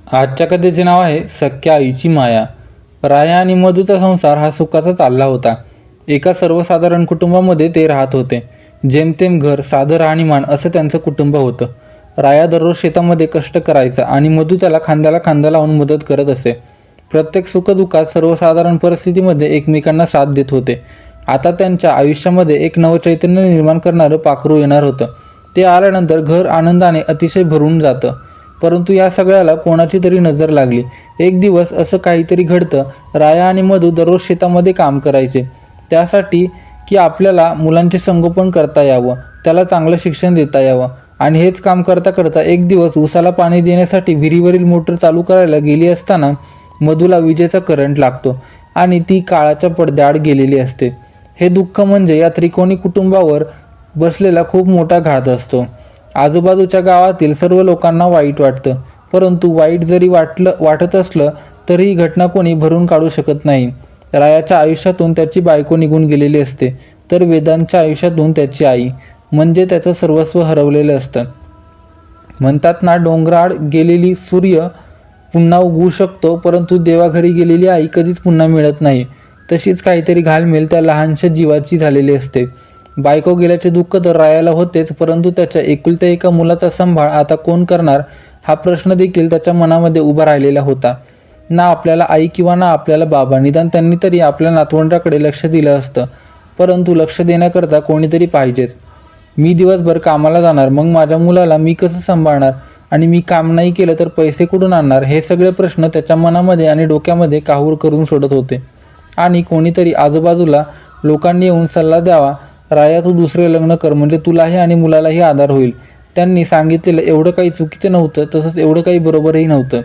आजच्या कथेचे नाव आहे सख्या आईची माया. राया आणि मधूचा संसार हा सुखाचा चालला होता. एका सर्वसाधारण कुटुंबामध्ये ते राहत होते. जेमतेम घर, साधं राहणीमान असं त्यांचं कुटुंब होतं. राया दररोज शेतामध्ये कष्ट करायचा आणि मधू त्याला खांद्याला खांदा लावून मदत करत असे. प्रत्येक सुखदुःखात सर्वसाधारण परिस्थितीमध्ये एकमेकांना साथ देत होते. आता त्यांच्या आयुष्यामध्ये एक नवचैतन्य निर्माण करणारं पाखरू येणार होतं. ते आल्यानंतर घर आनंदाने अतिशय भरून जातं. परंतु या सगळ्याला कोणाची तरी नजर लागली. एक दिवस असं काहीतरी घडतं. राया आणि मधू दररोज शेतामध्ये काम करायचे, त्यासाठी की आपल्याला मुलांचे संगोपन करता यावं, त्याला चांगलं शिक्षण देता यावं. आणि हेच काम करता करता एक दिवस उसाला पाणी देण्यासाठी विहिरीवरील मोटर चालू करायला गेली असताना मधूला विजेचा करंट लागतो आणि ती काळाच्या पडद्याआड गेलेली असते. हे दुःख म्हणजे या त्रिकोणी कुटुंबावर बसलेला खूप मोठा घात असतो. आजूबाजूच्या गावातील सर्व लोकांना वाईट वाटतं, परंतु वाईट जरी वाटत असलं तरी ही घटना कोणी भरून काढू शकत नाही. रायाच्या आयुष्यातून त्याची बायको निघून गेलेली असते, तर वेदांच्या आयुष्यातून त्याची आई म्हणजे त्याचं सर्वस्व हरवलेलं असतं. म्हणतात ना, डोंगराआड गेलेली सूर्य पुन्हा उगवू शकतो, परंतु देवाघरी गेलेली आई कधीच पुन्हा मिळत नाही. तशीच काहीतरी घालमेल त्या लहानशा जीवाची झालेली असते. बायको गेल्याचे दुःख तर रायाला होतेच, परंतु त्याच्या एकुलत्या एका मुलाचा सांभाळ आता कोण करणार हा प्रश्न देखील त्याच्या मनामध्ये उभा राहिलेला होता. ना आपल्याला आई किंवा ना आपल्याला बाबा, निदान त्यांनी तरी आपल्या नातवंडाकडे लक्ष दिलं असतं. परंतु लक्ष देण्याकरता कोणीतरी पाहिजेच. मी दिवसभर कामाला जाणार, मग माझ्या मुलाला मी कसं सांभाळणार? आणि मी काम नाही केलं तर पैसे कुठून आणणार? हे सगळे प्रश्न त्याच्या मनामध्ये आणि डोक्यामध्ये काहूर करून सोडत होते. आणि कोणीतरी आजूबाजूला लोकांनी येऊन सल्ला द्यावा, राया तू दुसरे लग्न कर, म्हणजे तुलाही आणि मुलालाही आधार होईल. त्यांनी सांगितलेलं एवढं काही चुकीचं नव्हतं, तसंच एवढं काही बरोबरही नव्हतं.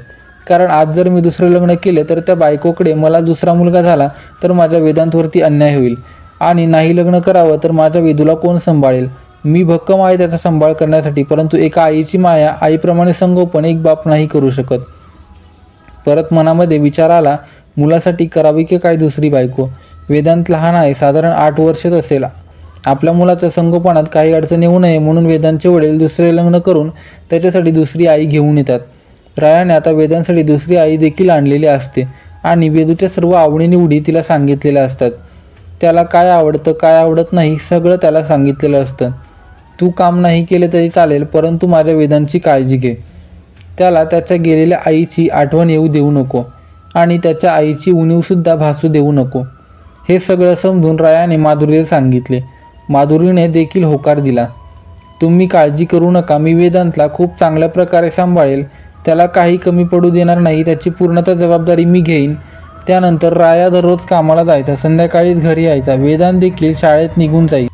कारण आज जर मी दुसरे लग्न केले तर त्या बायकोकडे मला दुसरा मुलगा झाला तर माझ्या वेदांतवरती अन्याय होईल. आणि नाही लग्न करावं तर माझ्या वेदूला कोण सांभाळेल? मी भक्कम आहे त्याचा सांभाळ करण्यासाठी, परंतु एका आईची माया, आईप्रमाणे संगोपन एक बाप नाही करू शकत. परत मनामध्ये विचार आला, मुलासाठी करावी की काय दुसरी बायको? वेदांत लहान आहे, साधारण 8 वर्षात असेल. आपल्या मुलाच्या संगोपनात काही अडचण येऊ नये म्हणून वेदांतचे वडील दुसरे लग्न करून त्याच्यासाठी दुसरी आई घेऊन येतात. रायाने आता वेदांसाठी दुसरी आई देखील आणलेली असते आणि वेदूच्या सर्व आवडीनिवडी तिला सांगितलेल्या असतात. त्याला काय आवडतं काय आवडत नाही सगळं त्याला सांगितलेलं असतं. तू काम नाही केले तरी चालेल, परंतु माझ्या वेदांची काळजी घे. त्याला त्याच्या गेलेल्या आईची आठवण येऊ देऊ नको आणि त्याच्या आईची उणीवसुद्धा भासू देऊ नको. हे सगळं समजून रायाने माधुरीला सांगितले. माधुरीने देखील होकार दिला. तुम्ही काळजी करू नका, मी वेदांतला खूप चांगल्या प्रकारे सांभाळेल, त्याला काही कमी पडू देणार नाही, त्याची पूर्णतः जबाबदारी मी घेईन. त्यानंतर राया दररोज कामाला जायचा, संध्याकाळीच घरी यायचा. वेदांत देखील शाळेत निघून जाई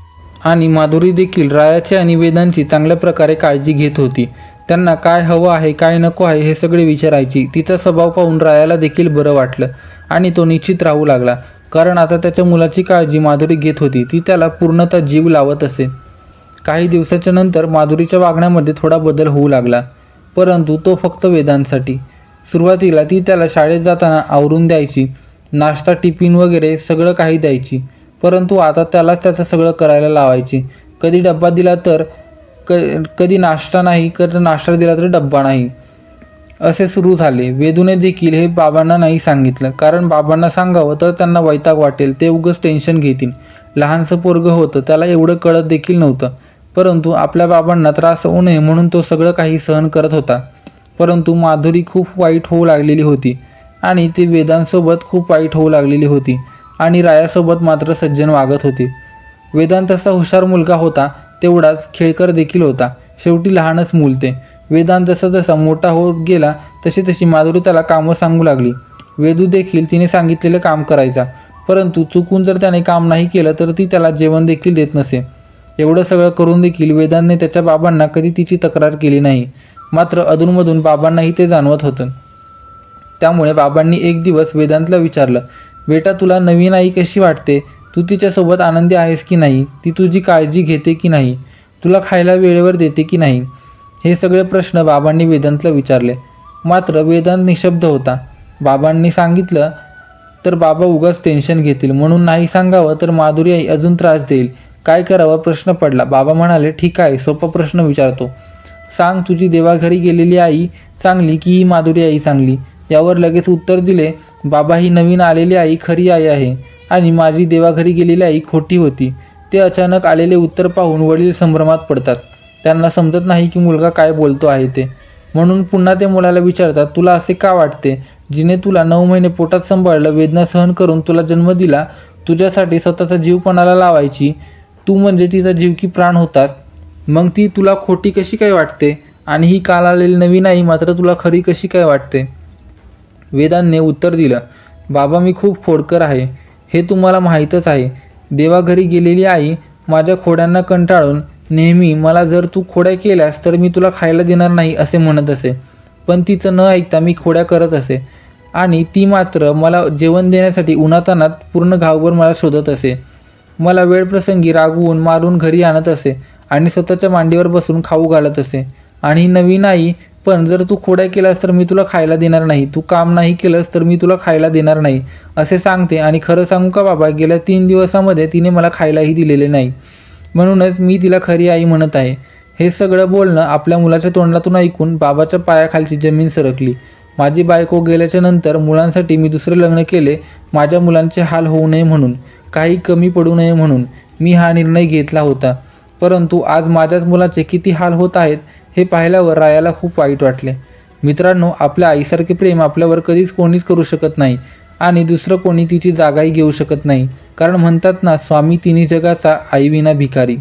आणि माधुरी देखील रायाची आणि वेदांची चांगल्या प्रकारे काळजी घेत होती. त्यांना काय हवं आहे काय नको आहे हे सगळे विचारायची. तिचा स्वभाव पाहून रायाला देखील बरं वाटलं आणि तो निश्चित राहू लागला. कारण आता त्याच्या मुलाची काळजी माधुरी घेत होती. ती त्याला पूर्णतः जीव लावत असे. काही दिवसाच्या नंतर माधुरीच्या वागण्यामध्ये थोडा बदल होऊ लागला, परंतु तो फक्त वेदांतसाठी. सुरुवातीला ती त्याला शाळेत जाताना आवरून द्यायची, नाश्ता टिफिन वगैरे सगळं काही द्यायची, परंतु आता त्यालाच त्याचं सगळं करायला लावायची. कधी डब्बा दिला तर कधी नाश्ता नाही, कधी नाश्ता दिला तर डब्बा नाही, असे सुरू झाले. वेदूने देखील हे बाबांना नाही सांगितलं, कारण बाबांना सांगावं तर त्यांना वैताग वाटेल, ते उगाच टेन्शन घेतील. लहानसं पोरगं होतं, त्याला एवढं कळत देखील नव्हतं, परंतु आपल्या बाबांना त्रास होऊ नये म्हणून तो सगळं काही सहन करत होता. परंतु माधुरी खूप वाईट होऊ लागलेली होती आणि ती वेदांतसोबत खूप वाईट होऊ लागलेली होती आणि रायासोबत मात्र सज्जन वागत होती. वेदांत तसा हुशार मुलगा होता, तेवढाच खेळकर देखील होता. शेवटी लहानच मूल ते. वेदांत जसा जसा मोठा होत गेला तशी तशी माधुरी त्याला कामं सांगू लागली. वेदू देखील तिने सांगितलेलं काम करायचा, परंतु चुकून जर त्याने काम नाही केलं तर ती त्याला जेवण देखील देत नसे. एवढं सगळं करून देखील वेदांतने त्याच्या बाबांना कधी तिची तक्रार केली नाही. मात्र अधूनमधून बाबांनाही ते जाणवत होतं. त्यामुळे बाबांनी एक दिवस वेदांतला विचारलं, बेटा तुला नवीन आई कशी वाटते? तू तिच्यासोबत आनंदी आहेस की नाही? ती तुझी काळजी घेते की नाही? तुला खायला वेळेवर देते की नाही? हे सगळे प्रश्न बाबांनी वेदांतला विचारले. मात्र वेदांत निशब्द होता. बाबांनी सांगितलं तर बाबा उगाच टेन्शन घेतील, म्हणून नाही सांगावं तर माधुरी आई अजून त्रास देईल. काय करावं प्रश्न पडला. बाबा म्हणाले, ठीक आहे, सोपा प्रश्न विचारतो. सांग, तुझी देवाघरी गेलेली आई चांगली की ही माधुरी आई चांगली? यावर लगेच उत्तर दिले, बाबा ही नवीन आलेली आई खरी आई आहे आणि माझी देवाघरी गेलेली आई खोटी होती. ते अचानक आलेले उत्तर पाहून वडील संभ्रमात पडतात. त्यांना समजत नाही की मुलगा काय बोलतो आहे ते. म्हणून पुन्हा ते मुलाला विचारतात, तुला असे का वाटते? जिने तुला 9 महिने पोटात सांभाळलं, वेदना सहन करून तुला जन्म दिला, तुझ्यासाठी स्वतःचा जीव पणाला लावायची, तू म्हणजे तिचा जीव की प्राण होतास, मग ती तुला खोटी कशी काय वाटते? आणि ही काल आलेली नवीन आई मात्र तुला खरी कशी काय वाटते? वेदांनी उत्तर दिलं, बाबा मी खूप खोडकर आहे, हे तुम्हाला माहीतच आहे. देवाघरी गेलेली आई माझ्या खोड्यांना कंटाळून नेहमी मला जर तू खोड्या केल्यास तर मी तुला खायला देणार नाही असे म्हणत असे. पण तिचं न ऐकता मी खोड्या करत असे आणि ती मात्र मला जेवण देण्यासाठी उन्हातान्हात पूर्ण गावभर मला शोधत असे. मला वेळप्रसंगी रागवून मारून घरी आणत असे आणि स्वतःच्या मांडीवर बसून खाऊ घालत असे. आणि ही नवीन आई पण जर तू खोड्या केलास तर मी तुला खायला देणार नाही, तू काम नाही केलंस तर मी तुला खायला देणार नाही असे सांगते. आणि खरं सांगू का बाबा, गेल्या 3 दिवसामध्ये तिने मला खायलाही दिलेले नाही. म्हणूनच मी तिला खरी आई म्हणत आहे. हे सगळं बोलणं आपल्या मुलाच्या तोंडातून ऐकून बाबाच्या पायाखालची जमीन सरकली. माझी बायको गेल्याच्या नंतर मुलांसाठी मी दुसरे लग्न केले, माझ्या मुलांचे हाल होऊ नये म्हणून, काही कमी पडू नये म्हणून मी हा निर्णय घेतला होता. परंतु आज माझ्याच मुलाचे किती हाल होत आहेत हे पाहिल्यावर रायाला खूप वाईट वाटले. मित्रांनो, आपल्या आईसारखे प्रेम आपल्यावर कधीच कोणीच करू शकत नाही आणि दुसरं कोणी तिची जागाही घेऊ शकत नाही. कारण म्हणतात ना, स्वामी तिन्ही जगाचा, आई विना भिकारी.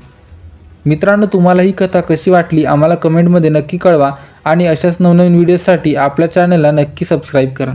मित्रांनो, तुम्हाला ही कथा कशी वाटली आम्हाला कमेंटमध्ये नक्की कळवा आणि अशाच नवनवीन व्हिडिओसाठी आपल्या चॅनलला नक्की सबस्क्राईब करा.